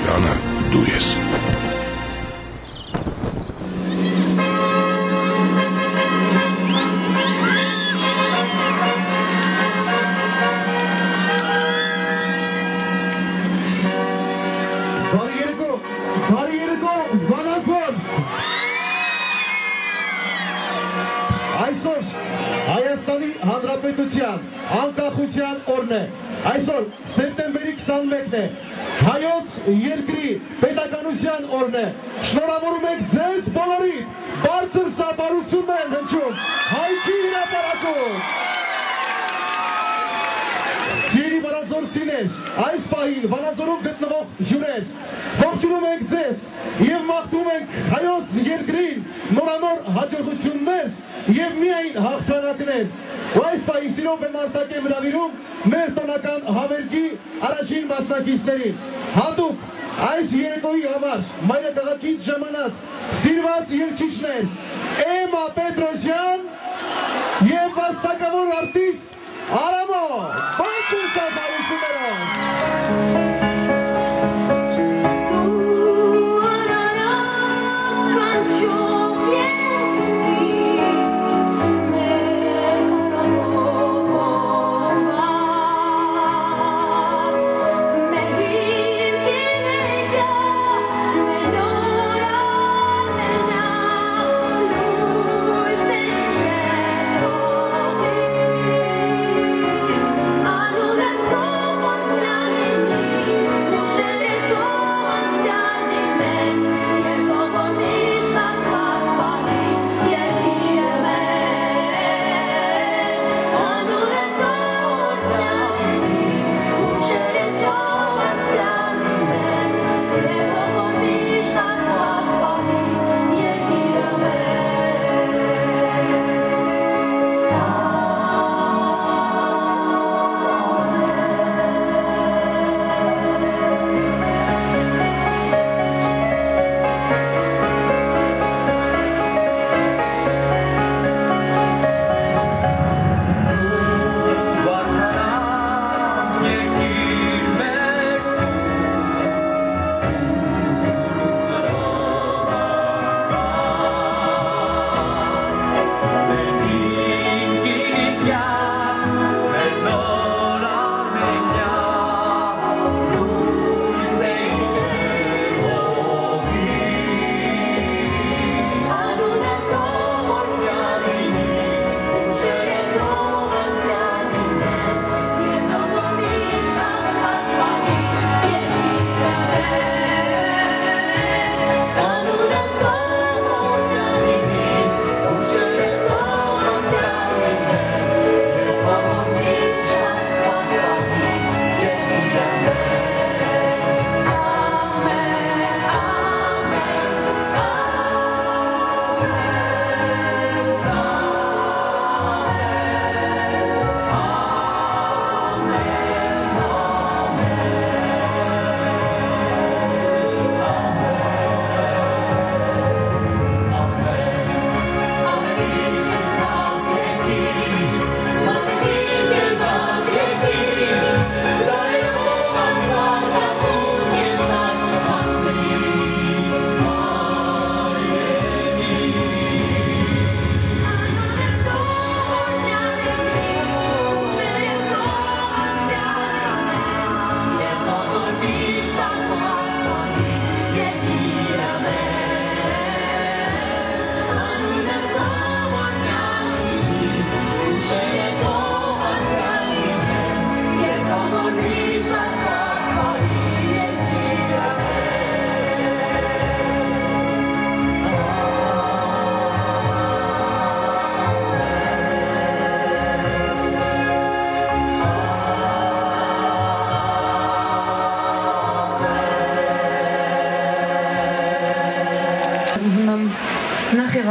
Հայաստանը դու ես։ Այսօր Հայաստանի Հանրապետության անկախության օրն է, այսօր սեպտեմբերի 21-ն է, հայոց երկրի պետականության օրն է, շնորհավորում ենք ձեզ բոլորիդ, բարձր ծափարություններ հնչում, հայքի հրապարակում։ Սիրելի վանաձորցիներ, այս պահին Վանաձորում գտնվող հյուրեր, ողջունում ենք ձեզ և մաղթում ենք հայոց երկրին նորանոր հաջողություններ և միայն հաղթանակներ։ Ու այս պահին սիրով եմ արտակեմ հրավիրում մեր տոնական հավերգի առաջին մասնակիցներին։ Հատուկ այս երեկոյի համար մայրաքաղաքից ժամանած սիրված երգիչներ Էմմա Պետրոսյան և վաստակավոր արտիստ Արամո, բարձր ծափարություններով։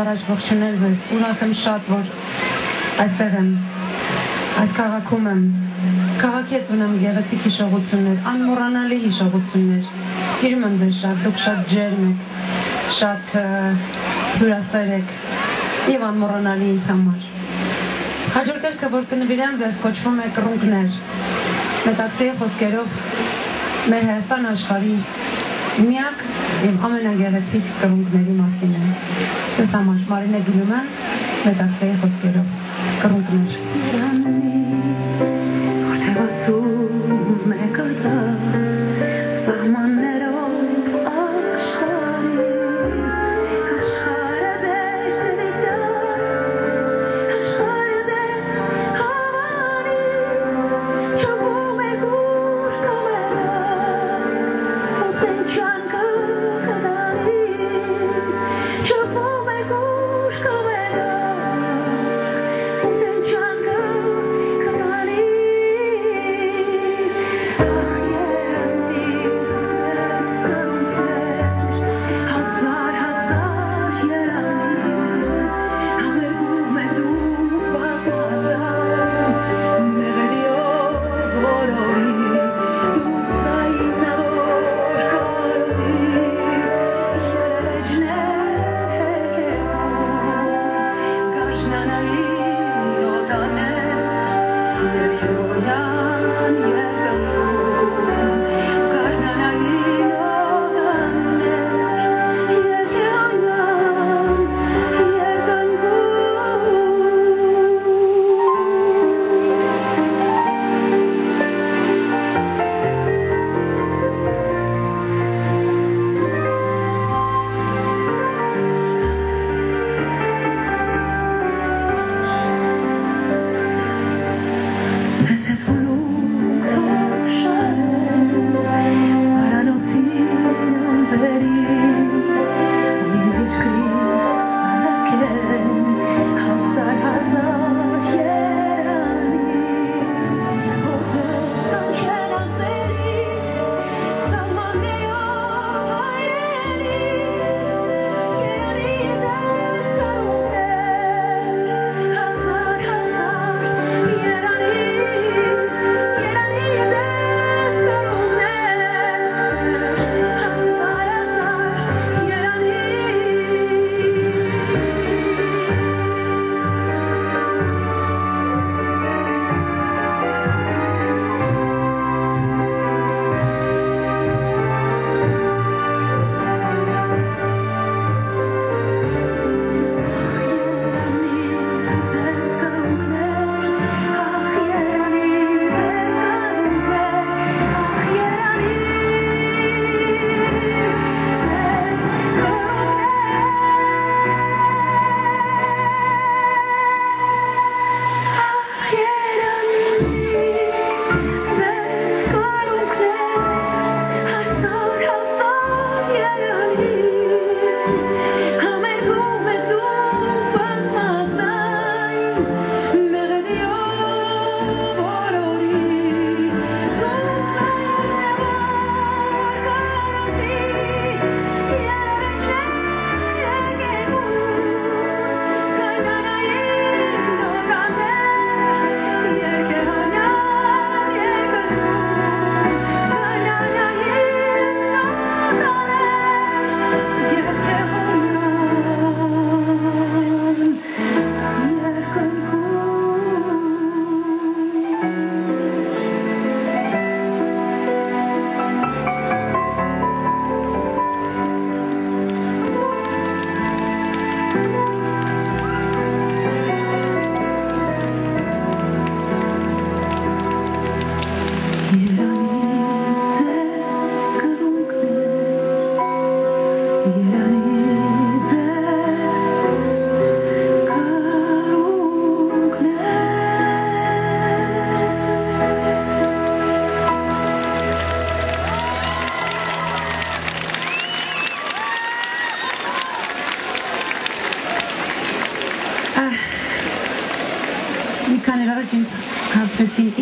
Առաջ ողջունել ձեզ, ուրախ եմ շատ, որ այստեղ եմ, այս քաղաքում եմ, քաղաքի հետ ունեմ գեղեցիկ հիշողություններ, անմոռանալի հիշողություններ, սիրում եմ ձեզ շատ, դուք շատ ջերմ եք, շատ հյուրասեր եք և անմոռանալի ինձ համար։ Հաջորդ երգը, որ կնվիրեմ ձեզ, կոչվում է «Կռունկներ», Մետաքսիի խոսքերով մեր Հայաստան աշխարհի միակ եւ ամենագեղեցիկ կռունկների մասին է։ Դες համար Մարինե Գյուլյան Մետաքսեի խոսքերով կռունկներ։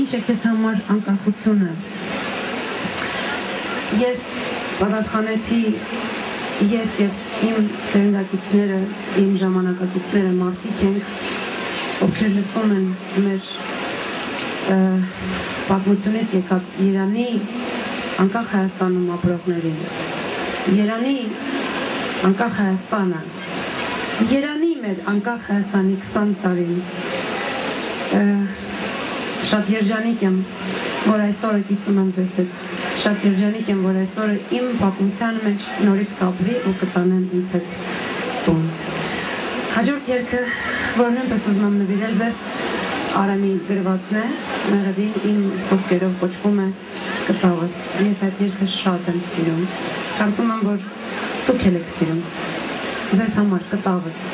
Ինչ է քեզ համար անկախությունը։ Ես պատասխանեցի, ես եւ իմ ծերնդակիցները, իմ ժամանակակիցները մարդիկ ենք, ովքեր լսում են մեր պատմությունից եկած Երանի անկախ Հայաստանում ապրողներին։ Երանի անկախ Հայաստանը, Երանի մեր անկախ Հայաստանի 20 տարին շատ երջանիկ եմ, որ այսօր կիսում եմ ձեզ հետ Շատ երջանիկ եմ, որ այսօր իմ պատմության մեջ նորից կապրի ու կտանեմ ինձ հետ տուն։ Հաջորդ երգը, որ նույնպես ուզում եմ նվիրել ձեզ, Արամի գրվածն է, մեղեդին իմ խոսքերով կոչվում է Կտավս։ Ես այդ երգը շատ եմ սիրում։ Կարծում եմ, որ դուք էլ եք սիրում։ Ձեզ համար Կտավս։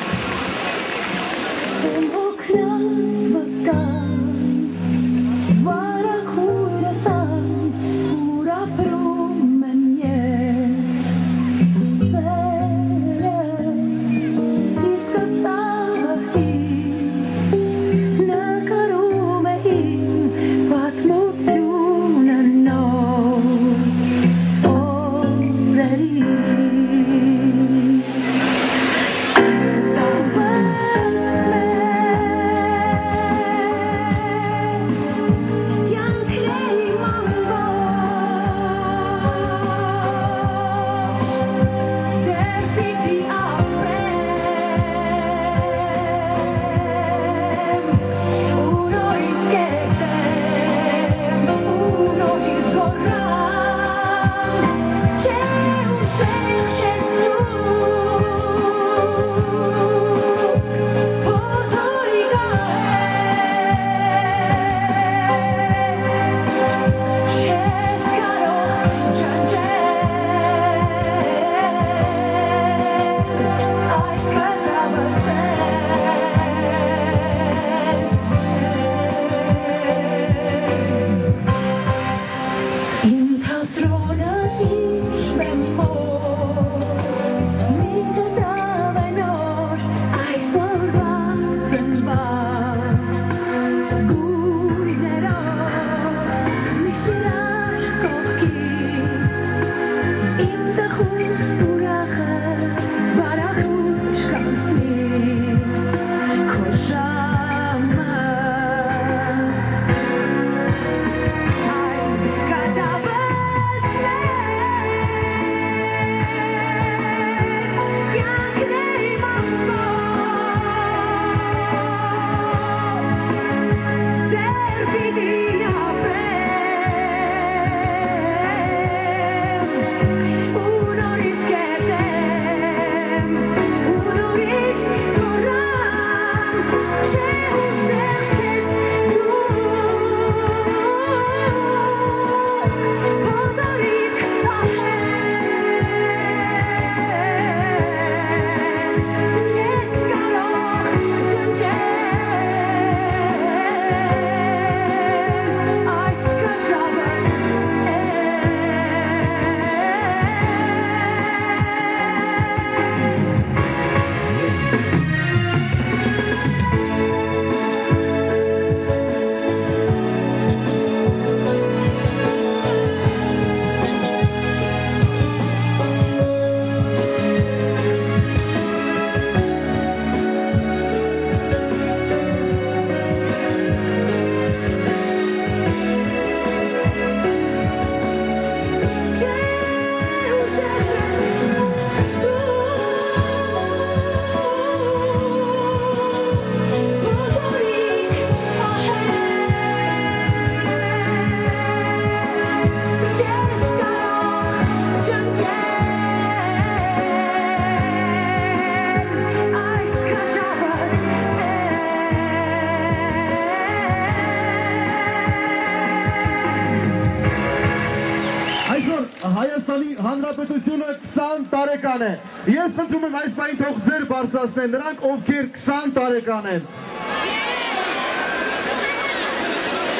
Հայաստանի Հանրապետությունը 20 տարեկան է։ Ես խնդրում եմ այս պահին թող ձեր բարձրացնեն նրանք, ովքեր 20 տարեկան են։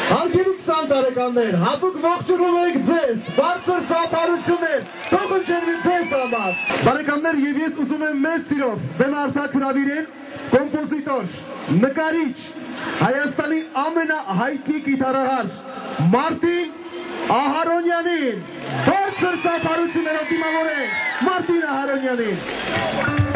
Հարգելի 20 տարեկաններ, հատուկ ողջունում ենք ձեզ, բարձր ծափարություններ, թող ընջերվի ձեզ համար։ Բարեկամներ, եւ ես ուզում եմ մեծ սիրով բեմարդակ հրավիրել կոմպոզիտոր, նկարիչ, Հայաստանի ամենահայտնի կիթառահար Մարտին Ահարոնյանին, բարձր ծափարություններով դիմավորենք Մարտին Ահարոնյանին։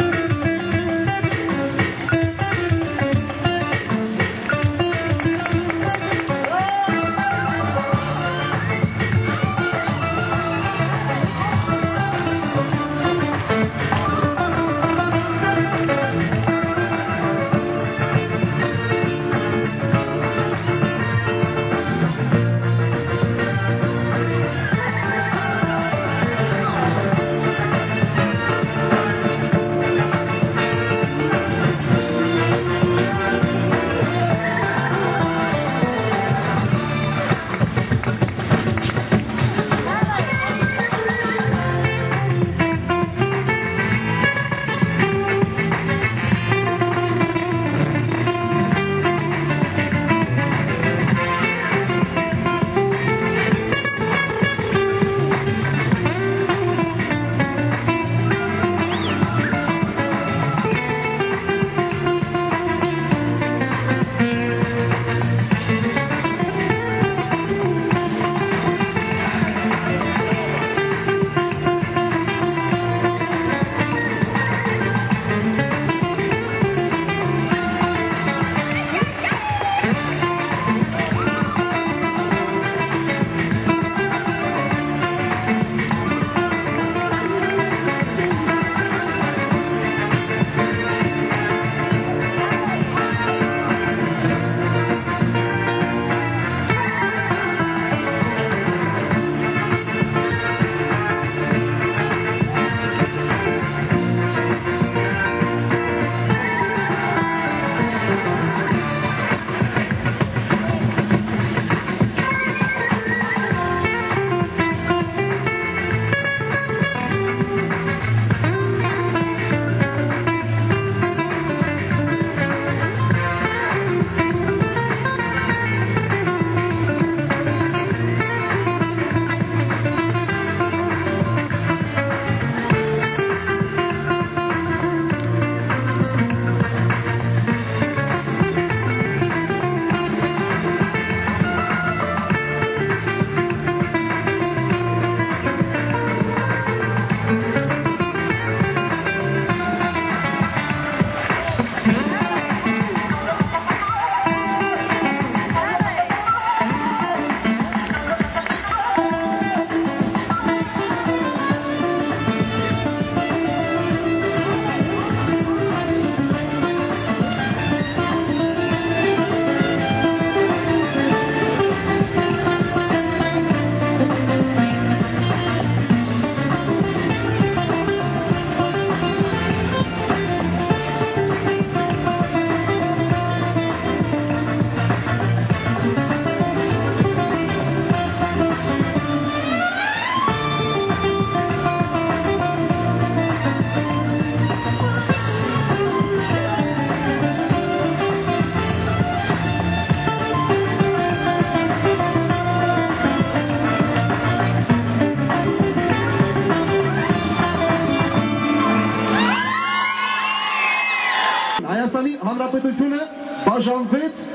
Հանրապետությունը բաժանվեց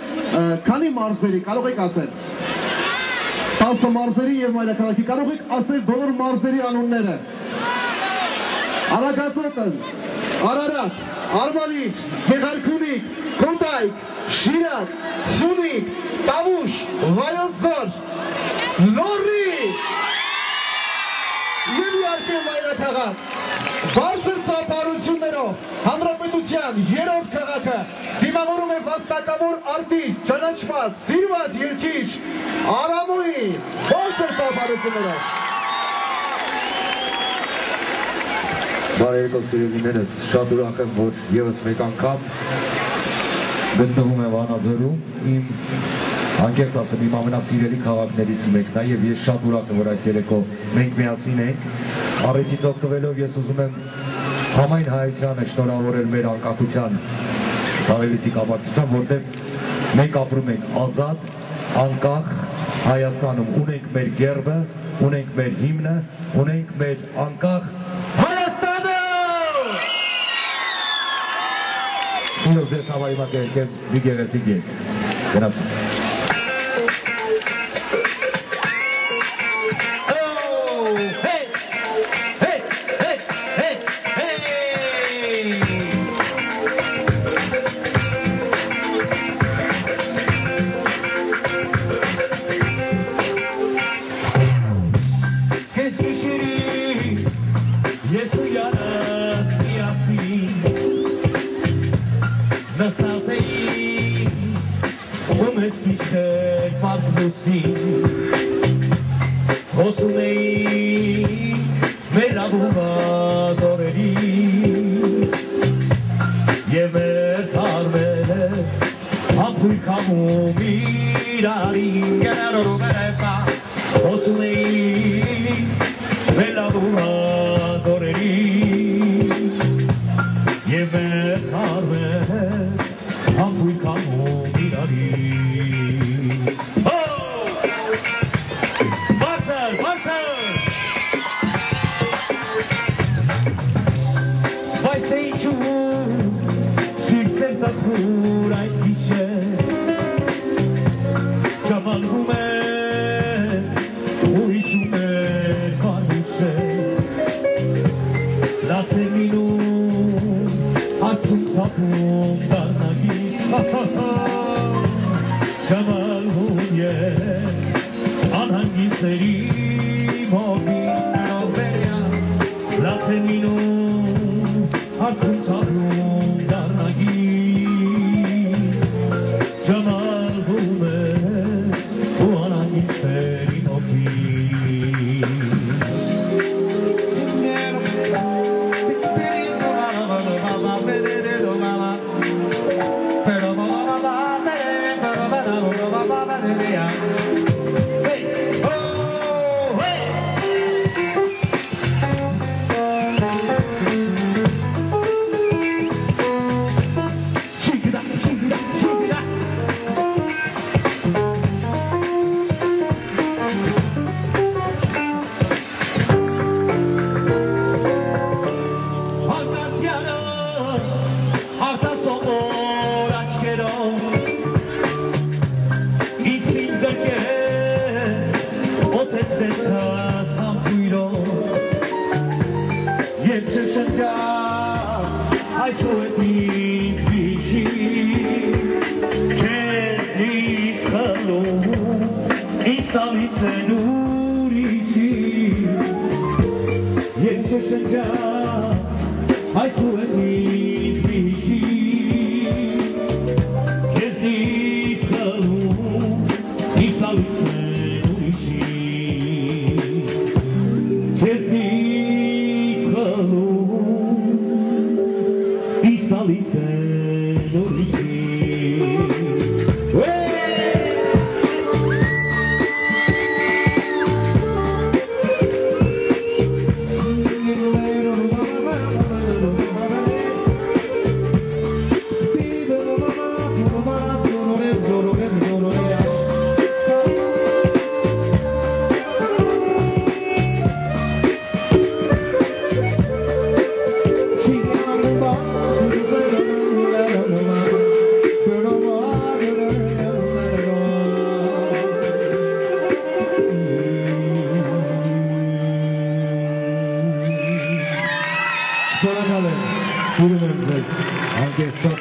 քանի մարզերի, կարող եք ասել 10 մարզերի եւ մայրաքաղաքի, կարող եք ասել բոլոր մարզերի անունները։ Արագածոտ, Արարատ, Արմանիչ, Գեղարքունիք, Քոնդայք, Շիրակ, Սյունիք, Տավուշ, Վայոց Ձոր, Լոռի եւ իհարկե մայրաքաղաք։ Բարձր ծափարություններով հանրապետության երրորդ քաղաքը դիմավորում է վաստակավոր արտիստ, ճանաչված, սիրված երգիչ Արամուի բարձր ծափարություններով։ Բարեկոս սիրելիներս, շատ ուրախ եմ, որ ևս մեկ անգամ գտնվում եմ Վանաձորում, իմ անկեղծ ասեմ, իմ ամենասիրելի քաղաքներից մեկն է եւ ես շատ ուրախ եմ, որ այս երեկո մենք միասին ենք։ Առիթից օգտվելով ես ուզում եմ համայն հայությանը շնորհավորել մեր անկախության տարելիցի կապակցությամբ, որտեղ մենք ապրում ենք ազատ, անկախ Հայաստանում, ունենք մեր գերբը, ունենք մեր հիմնը, ունենք մեր անկախ Հայաստանը։ Սիրով ձեզ համարի մատ երկեմ մի գեղեցիկ երգ։ Գնացինք։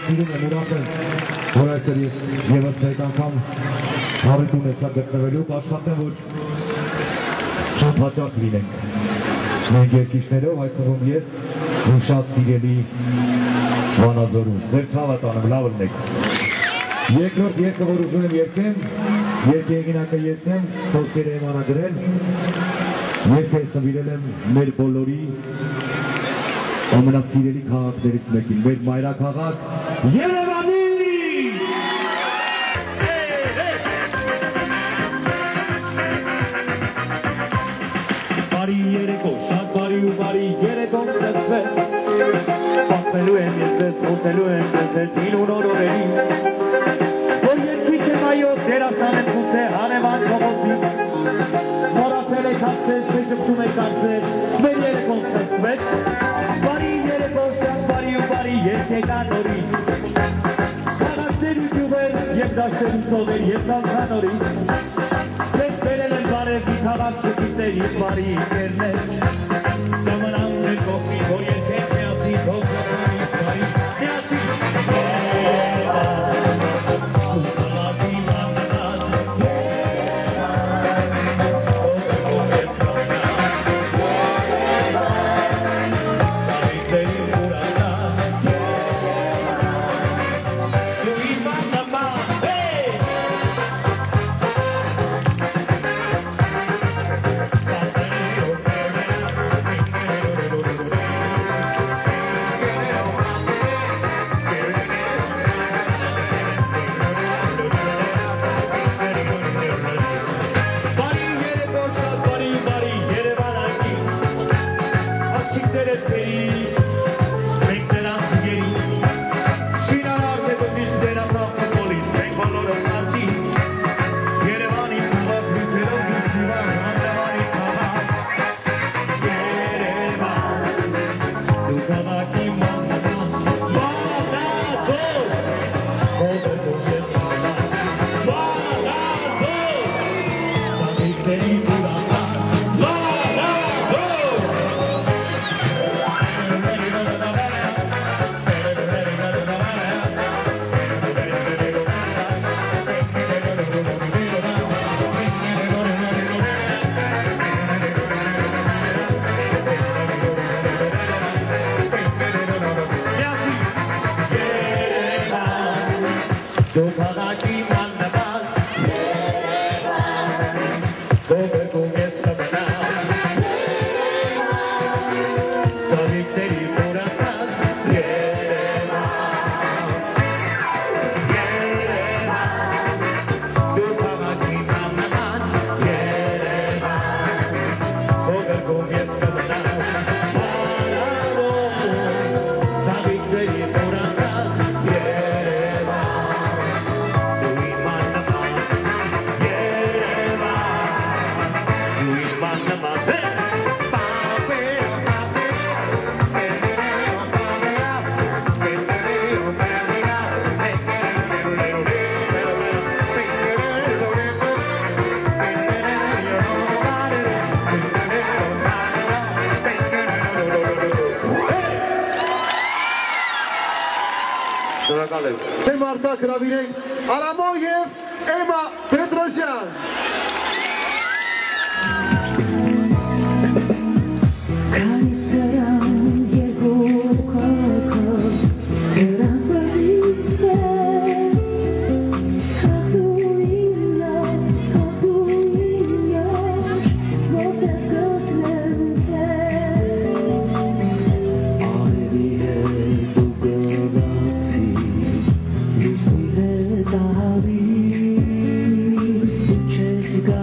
սիրում եմ ուրախ եմ, որ այսօր ես ևս մեկ անգամ առիթ ունեցա գտնվելու, աշխատեմ, որ շատ հաճախ լինենք մենք երկիշներով, այդ թվում ես ու շատ սիրելի Վանաձորում, ձեր ցավը տանեմ, լավ ըլնեք։ Երկրորդ երգը, որ ուզում եմ երգեմ, երգի հեղինակը ես եմ, խոսքերը եմ անագրել, երգը ես նվիրել եմ մեր բոլորի ամենասիրելի քաղաքներից մեկին, մեր մայրաքաղաք Երևանի։ Բարի երեկո, շատ բարի ու բարի երեկոն ստեղծվեց, պատմելու եմ ես ձեզ, խոսելու եմ ձեզ հին ու նոր օրերի, որ երկիչ եմ այո, դերասան եմ խուցե հարևան փողոցի, մոռացել եք հասցել, շեշտում եք կարծել, մեր երեկոն ստեղծվեց, բարի երեկո, շատ բարի ու բարի ես եկա նորից, քաղաքներ ու գյուղեր և դաշտեր ու ծովեր ես անցա նորից, ես բերել եմ բարև մի քաղաք չգիտեր իմ բարի ընկերներ, կամնամ մեր կողմի, որ ես հետ միասին թող գտնվի բարի, միասին Եմ արտակ հրավիրենք Արամո և Էմա Պետրոսյան։ Chase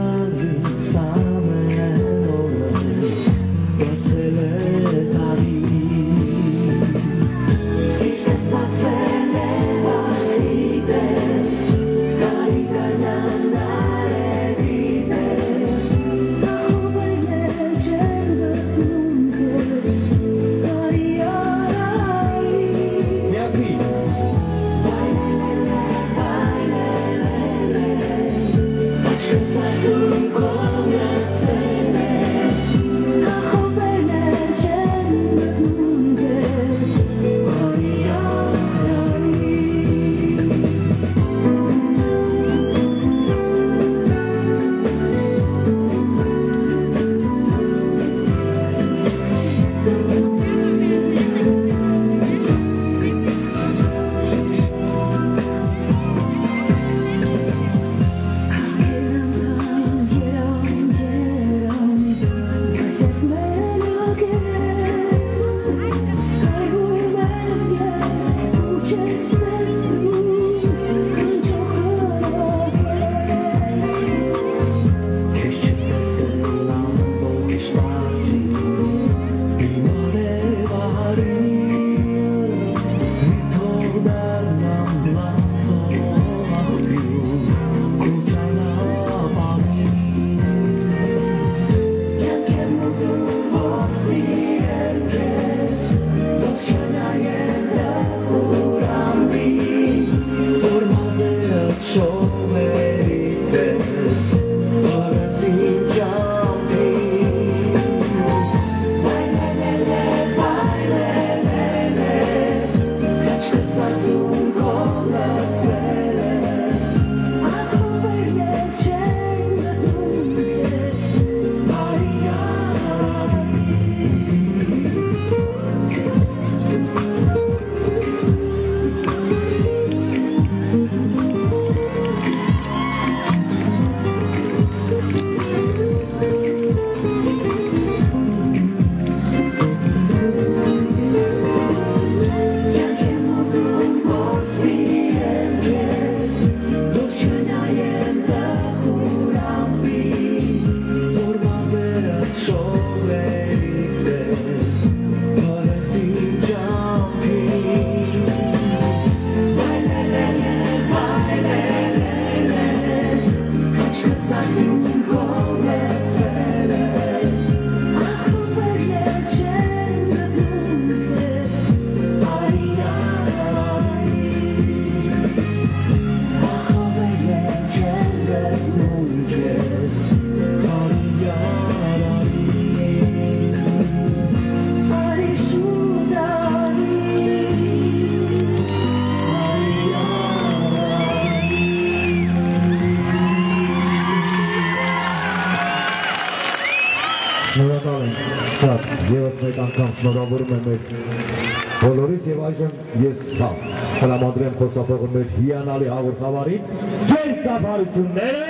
Եվս մեկ անգամ շնորհավորում եմ մեր բոլորից եւ այժմ ես հրամանդրեմ խոսափողը մեր հիանալի հաղորդավարին ջերկաբարությունները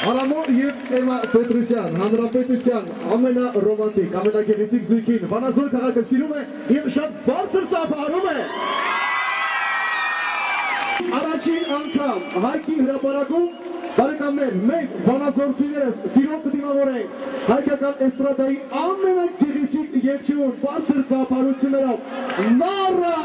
Արամոր և Էմա Պետրոսյան, Հանրապետության ամենառոմանտիկ, ամենագեղեցիկ զույգին Վանաձոր քաղաքը սիրում է և շատ բարձր ծափահարում է։ Առաջին անգամ Հայքի հրապարակում բարեկամներ, մենք վանաձորցիներս սիրով կդիմավորենք հայկական էստրադայի ամենագեղեցիկ երգչուն բարձր ծափահարություններով Նորա։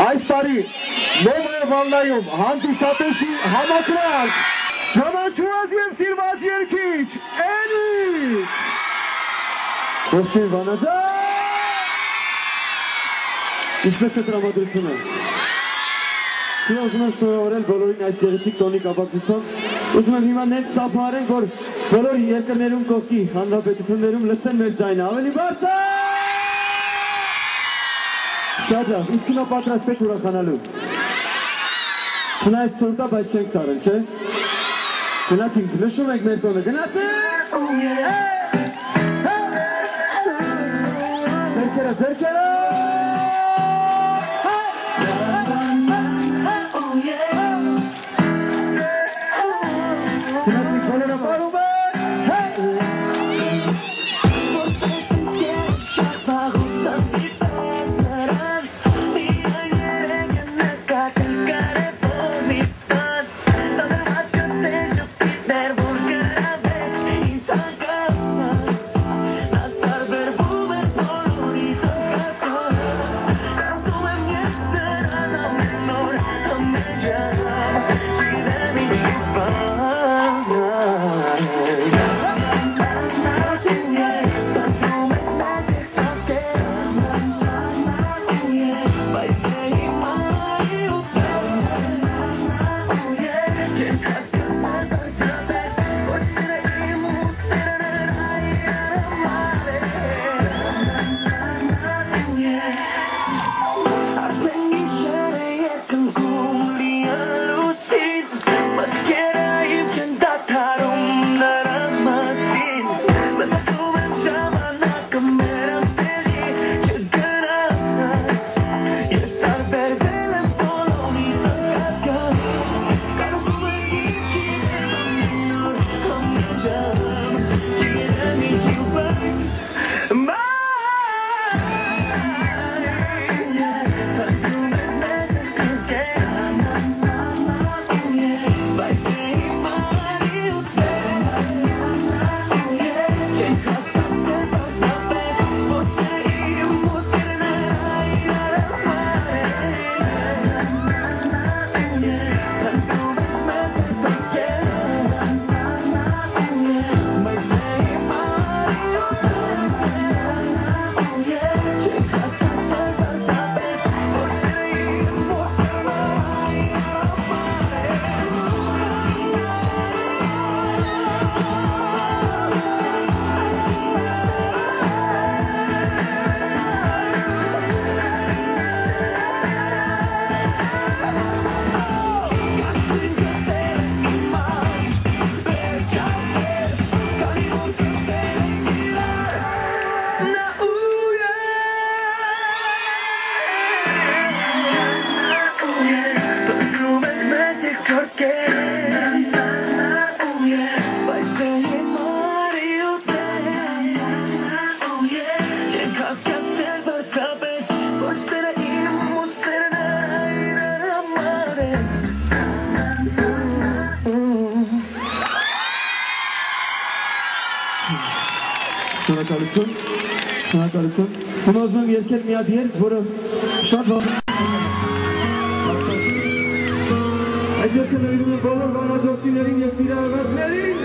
Այս տարի Նովոյ Վալնայում հանդիսատեսի համակրանք ճանաչված և սիրված երգիչ Էլիս Ողջույն Վանաձոր Ինչպես է տրամադրությունը Ես ուզում եմ շնորհավորել բոլորին այս գեղեցիկ տոնի կապակցությամբ ուզում եմ հիմա ներս ծափահարենք որ բոլոր երկրներում կողքի հանրապետություններում լսեն մեր ձայնը ավելի բարձր Շատ լավ, իսկ հիմա պատրաստեք ուրախանալու։ Չնայած սորտա, բայց չենք ծարել, չէ՞։ Գնացինք, նշում ենք մեր տոնը, գնացինք։ Ձերքերը, ձերքերը։ Գնացինք, բոլորը պարում է։ Շնորհակալություն։ Հիմա ուզում եմ երգել մի հատ երգ, որը շատ Այդ երգը նվիրում եմ բոլոր վանաձորցիներին և սիրահարվածներին։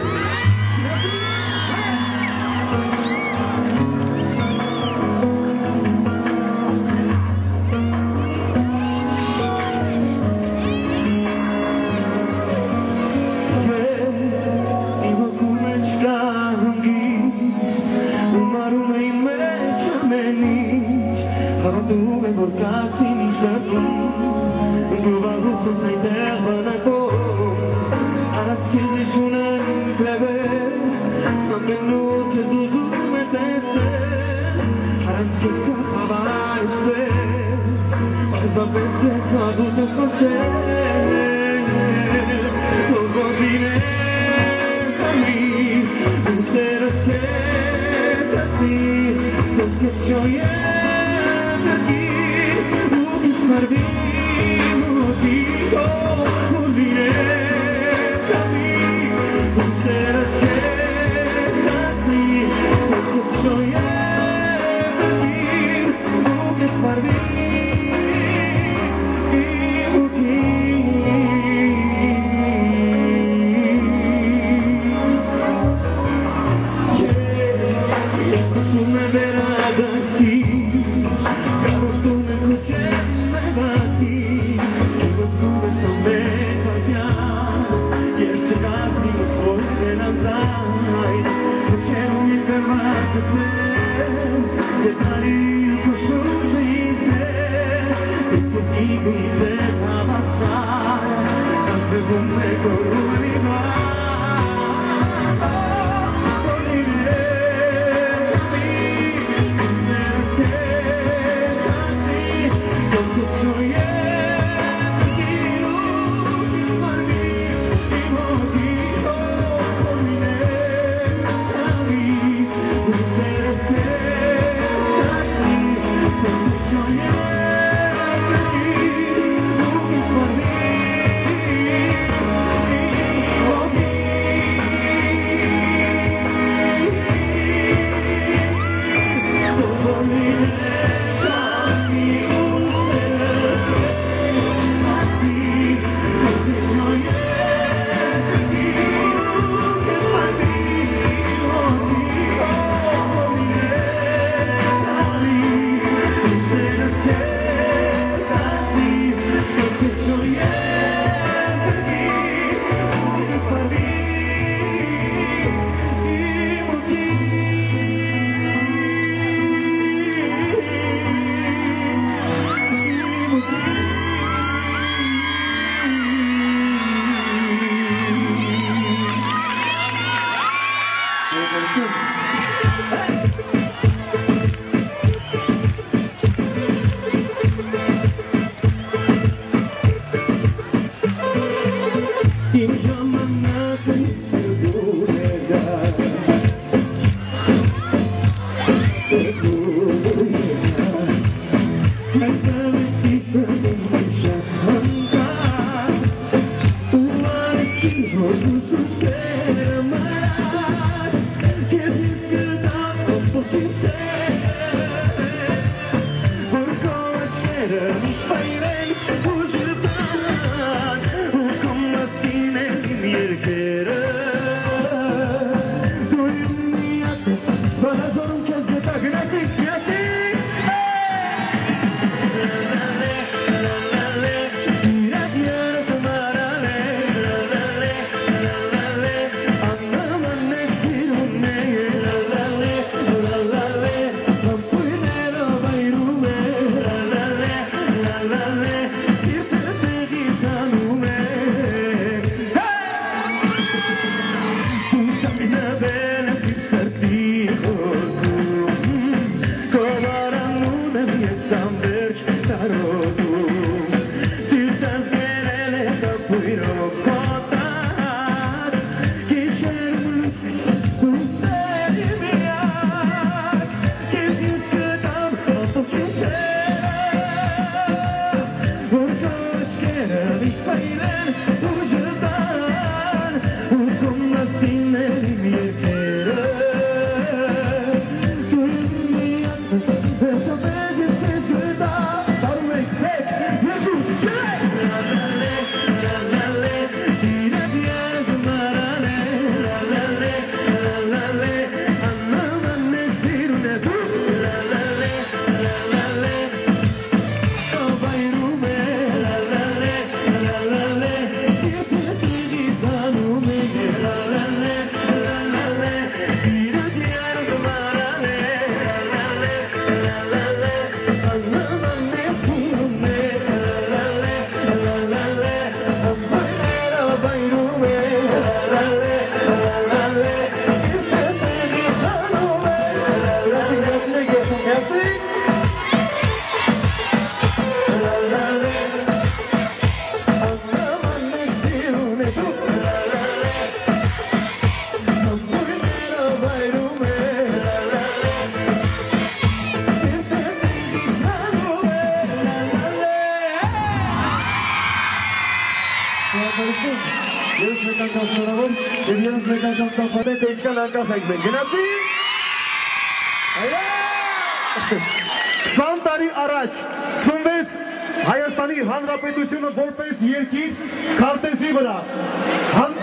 Սանտարի առաջ ծնվեց Հայաստանի Հանրապետությունը որպես երկիր քարտեզի վրա,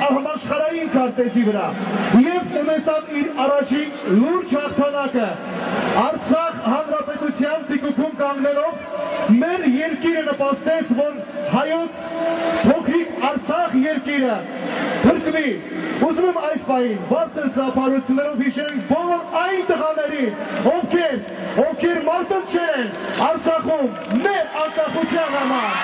համաշխարհային քարտեզի վրա և ունեցավ իր առաջին լուրջ հաղթանակը Արցախ Հանրապետության թիկունքում կանգնելով մեր երկիրը նպաստեց, որ հայոց փոքրիկ Արցախ երկիրը փրկվի։ Ուզում եմ այս պահին բարձր ծափարություններով հիշել բոլոր այն տղաներին, ովքեր մարտնչել են Արցախում մեր անկախության համար։